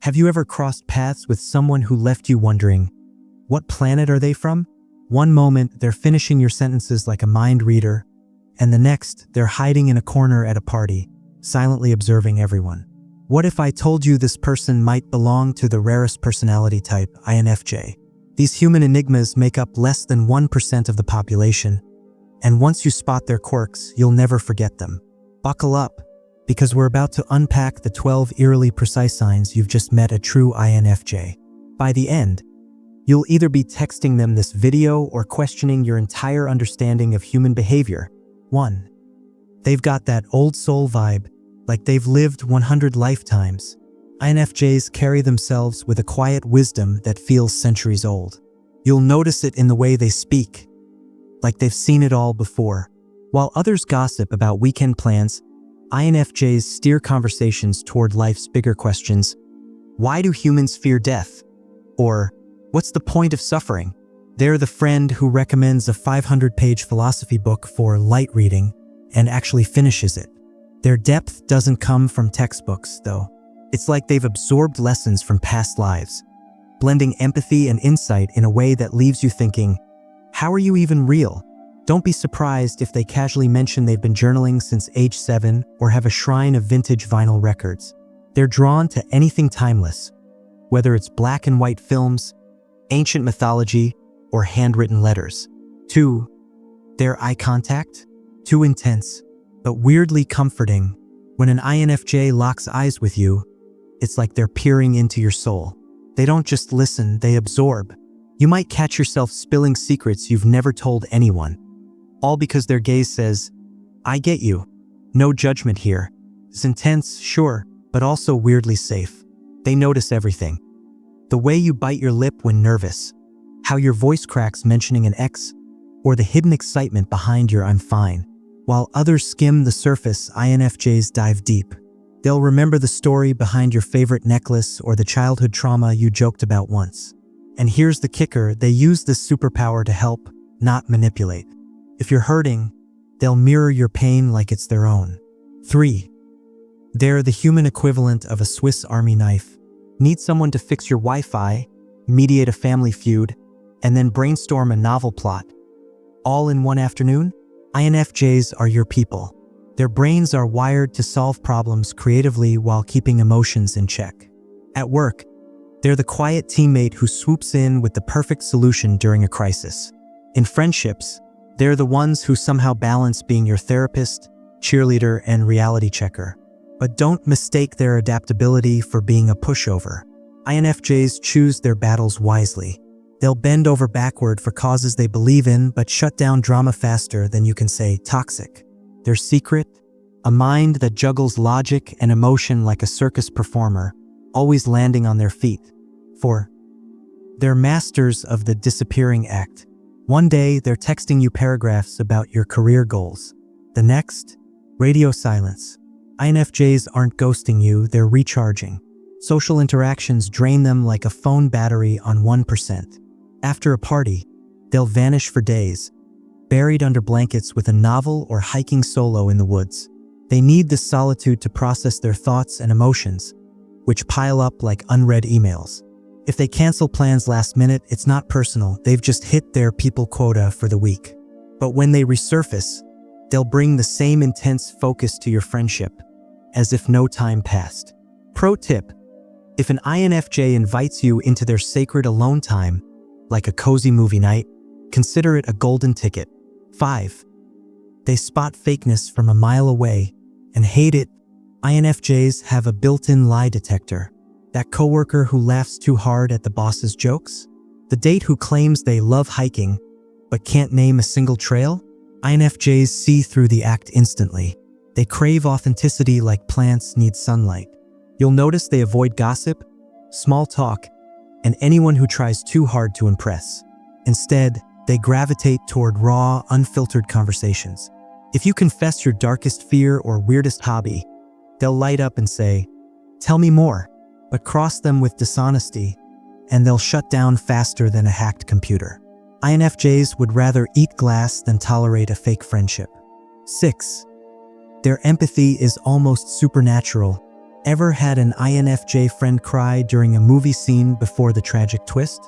Have you ever crossed paths with someone who left you wondering, what planet are they from? One moment, they're finishing your sentences like a mind reader, and the next, they're hiding in a corner at a party, silently observing everyone. What if I told you this person might belong to the rarest personality type, INFJ? These human enigmas make up less than 1% of the population, and once you spot their quirks, you'll never forget them. Buckle up, because we're about to unpack the 12 eerily precise signs you've just met a true INFJ. By the end, you'll either be texting them this video or questioning your entire understanding of human behavior. 1. They've got that old soul vibe, like they've lived 100 lifetimes. INFJs carry themselves with a quiet wisdom that feels centuries old. You'll notice it in the way they speak, like they've seen it all before. While others gossip about weekend plans, INFJs steer conversations toward life's bigger questions. Why do humans fear death? Or, what's the point of suffering? They're the friend who recommends a 500-page philosophy book for light reading and actually finishes it. Their depth doesn't come from textbooks, though. It's like they've absorbed lessons from past lives, blending empathy and insight in a way that leaves you thinking, how are you even real? Don't be surprised if they casually mention they've been journaling since age 7 or have a shrine of vintage vinyl records. They're drawn to anything timeless, whether it's black and white films, ancient mythology, or handwritten letters. 2. Their eye contact? Too intense, but weirdly comforting. When an INFJ locks eyes with you, it's like they're peering into your soul. They don't just listen, they absorb. You might catch yourself spilling secrets you've never told anyone, all because their gaze says, I get you. No judgment here. It's intense, sure, but also weirdly safe. They notice everything. The way you bite your lip when nervous, how your voice cracks mentioning an ex, or the hidden excitement behind your I'm fine. While others skim the surface, INFJs dive deep. They'll remember the story behind your favorite necklace or the childhood trauma you joked about once. And here's the kicker, they use this superpower to help, not manipulate. If you're hurting, they'll mirror your pain like it's their own. 3. They're the human equivalent of a Swiss Army knife. Need someone to fix your Wi-Fi, mediate a family feud, and then brainstorm a novel plot, all in one afternoon? INFJs are your people. Their brains are wired to solve problems creatively while keeping emotions in check. At work, they're the quiet teammate who swoops in with the perfect solution during a crisis. In friendships, they're the ones who somehow balance being your therapist, cheerleader, and reality checker. But don't mistake their adaptability for being a pushover. INFJs choose their battles wisely. They'll bend over backward for causes they believe in, but shut down drama faster than you can say toxic. Their secret? A mind that juggles logic and emotion like a circus performer, always landing on their feet. 4. They're masters of the disappearing act. One day, they're texting you paragraphs about your career goals. The next, radio silence. INFJs aren't ghosting you, they're recharging. Social interactions drain them like a phone battery on 1%. After a party, they'll vanish for days, buried under blankets with a novel or hiking solo in the woods. They need this solitude to process their thoughts and emotions, which pile up like unread emails. If they cancel plans last minute, it's not personal, they've just hit their people quota for the week. But when they resurface, they'll bring the same intense focus to your friendship, as if no time passed. Pro tip: if an INFJ invites you into their sacred alone time, like a cozy movie night, consider it a golden ticket. 5. They spot fakeness from a mile away and hate it. INFJs have a built-in lie detector. That coworker who laughs too hard at the boss's jokes? The date who claims they love hiking but can't name a single trail? INFJs see through the act instantly. They crave authenticity like plants need sunlight. You'll notice they avoid gossip, small talk, and anyone who tries too hard to impress. Instead, they gravitate toward raw, unfiltered conversations. If you confess your darkest fear or weirdest hobby, they'll light up and say, "Tell me more," but cross them with dishonesty, and they'll shut down faster than a hacked computer. INFJs would rather eat glass than tolerate a fake friendship. 6. Their empathy is almost supernatural, Ever had an INFJ friend cry during a movie scene before the tragic twist?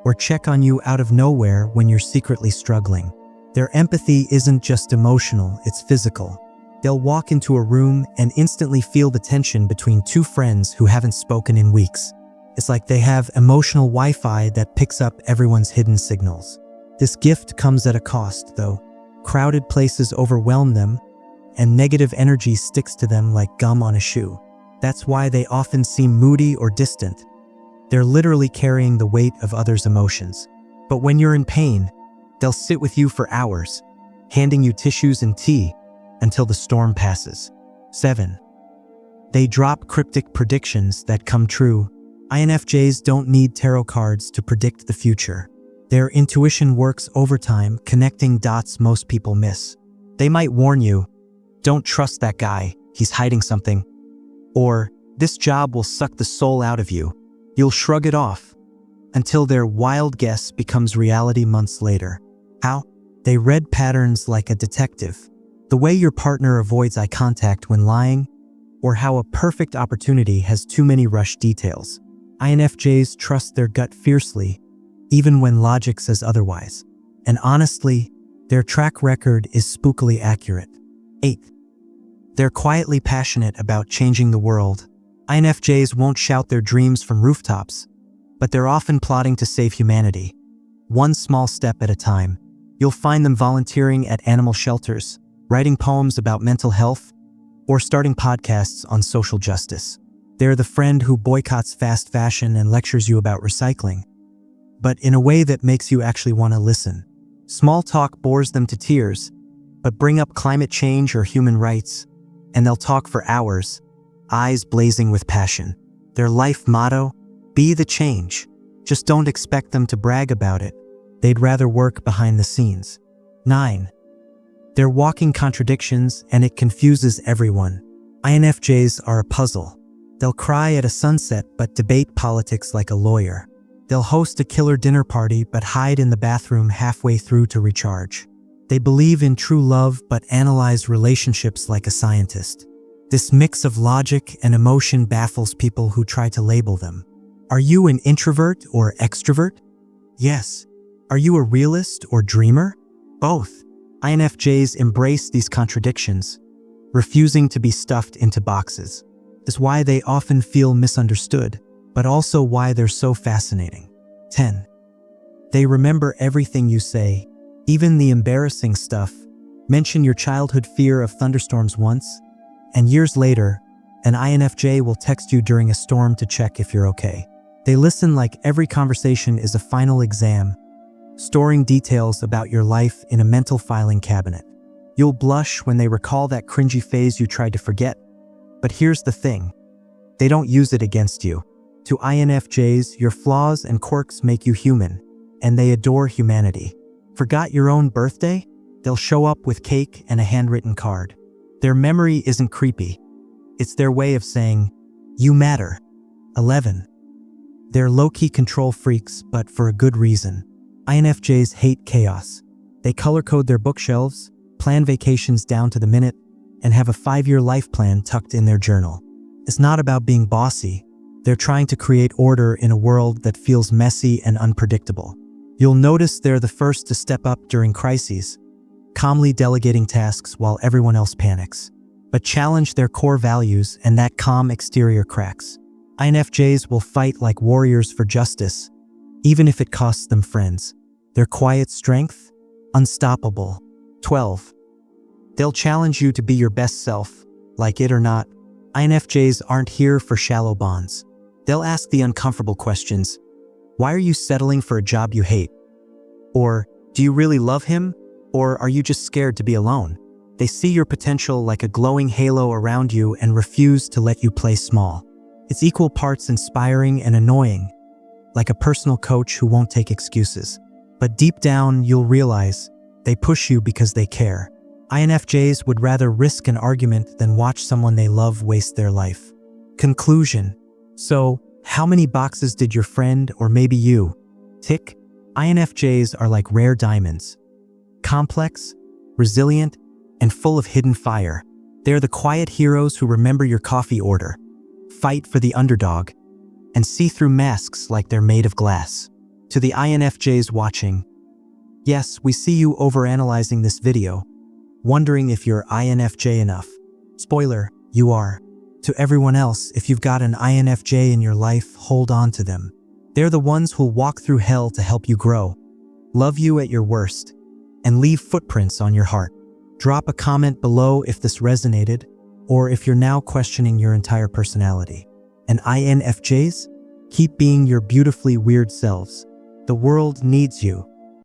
Or check on you out of nowhere when you're secretly struggling? Their empathy isn't just emotional, it's physical. They'll walk into a room and instantly feel the tension between two friends who haven't spoken in weeks. It's like they have emotional Wi-Fi that picks up everyone's hidden signals. This gift comes at a cost, though. Crowded places overwhelm them, and negative energy sticks to them like gum on a shoe. That's why they often seem moody or distant. They're literally carrying the weight of others' emotions. But when you're in pain, they'll sit with you for hours, handing you tissues and tea until the storm passes. 7. They drop cryptic predictions that come true. INFJs don't need tarot cards to predict the future. Their intuition works overtime, connecting dots most people miss. They might warn you, "Don't trust that guy, he's hiding something." Or, "This job will suck the soul out of you." You'll shrug it off, until their wild guess becomes reality months later. How? They read patterns like a detective. The way your partner avoids eye contact when lying, or how a perfect opportunity has too many rushed details. INFJs trust their gut fiercely, even when logic says otherwise. And honestly, their track record is spookily accurate. 8. They're quietly passionate about changing the world. INFJs won't shout their dreams from rooftops, but they're often plotting to save humanity. One small step at a time. You'll find them volunteering at animal shelters, writing poems about mental health, or starting podcasts on social justice. They're the friend who boycotts fast fashion and lectures you about recycling, but in a way that makes you actually want to listen. Small talk bores them to tears, but bring up climate change or human rights, and they'll talk for hours, eyes blazing with passion. Their life motto: be the change. Just don't expect them to brag about it. They'd rather work behind the scenes. 9. They're walking contradictions, and it confuses everyone. INFJs are a puzzle. They'll cry at a sunset but debate politics like a lawyer. They'll host a killer dinner party but hide in the bathroom halfway through to recharge. They believe in true love but analyze relationships like a scientist. This mix of logic and emotion baffles people who try to label them. Are you an introvert or extrovert? Yes. Are you a realist or dreamer? Both. INFJs embrace these contradictions, refusing to be stuffed into boxes. This is why they often feel misunderstood, but also why they're so fascinating. 10. They remember everything you say, even the embarrassing stuff. Mention your childhood fear of thunderstorms once, and years later, an INFJ will text you during a storm to check if you're okay. They listen like every conversation is a final exam, storing details about your life in a mental filing cabinet. You'll blush when they recall that cringy phase you tried to forget. But here's the thing, they don't use it against you. To INFJs, your flaws and quirks make you human, and they adore humanity. Forgot your own birthday? They'll show up with cake and a handwritten card. Their memory isn't creepy. It's their way of saying, you matter. 11. They're low-key control freaks, but for a good reason. INFJs hate chaos. They color-code their bookshelves, plan vacations down to the minute, and have a 5-year life plan tucked in their journal. It's not about being bossy. They're trying to create order in a world that feels messy and unpredictable. You'll notice they're the first to step up during crises, calmly delegating tasks while everyone else panics. But challenge their core values and that calm exterior cracks. INFJs will fight like warriors for justice, even if it costs them friends. Their quiet strength? Unstoppable. 12. They'll challenge you to be your best self, like it or not. INFJs aren't here for shallow bonds. They'll ask the uncomfortable questions. Why are you settling for a job you hate? Or, do you really love him? Or are you just scared to be alone? They see your potential like a glowing halo around you and refuse to let you play small. It's equal parts inspiring and annoying, like a personal coach who won't take excuses. But deep down, you'll realize they push you because they care. INFJs would rather risk an argument than watch someone they love waste their life. Conclusion. So, how many boxes did your friend, or maybe you, tick? INFJs are like rare diamonds. Complex, resilient, and full of hidden fire. They're the quiet heroes who remember your coffee order, fight for the underdog, and see through masks like they're made of glass. To the INFJs watching, yes, we see you overanalyzing this video, wondering if you're INFJ enough. Spoiler, you are. To everyone else, if you've got an INFJ in your life, hold on to them. They're the ones who'll walk through hell to help you grow, love you at your worst, and leave footprints on your heart. Drop a comment below if this resonated, or if you're now questioning your entire personality. And INFJs, keep being your beautifully weird selves. The world needs you.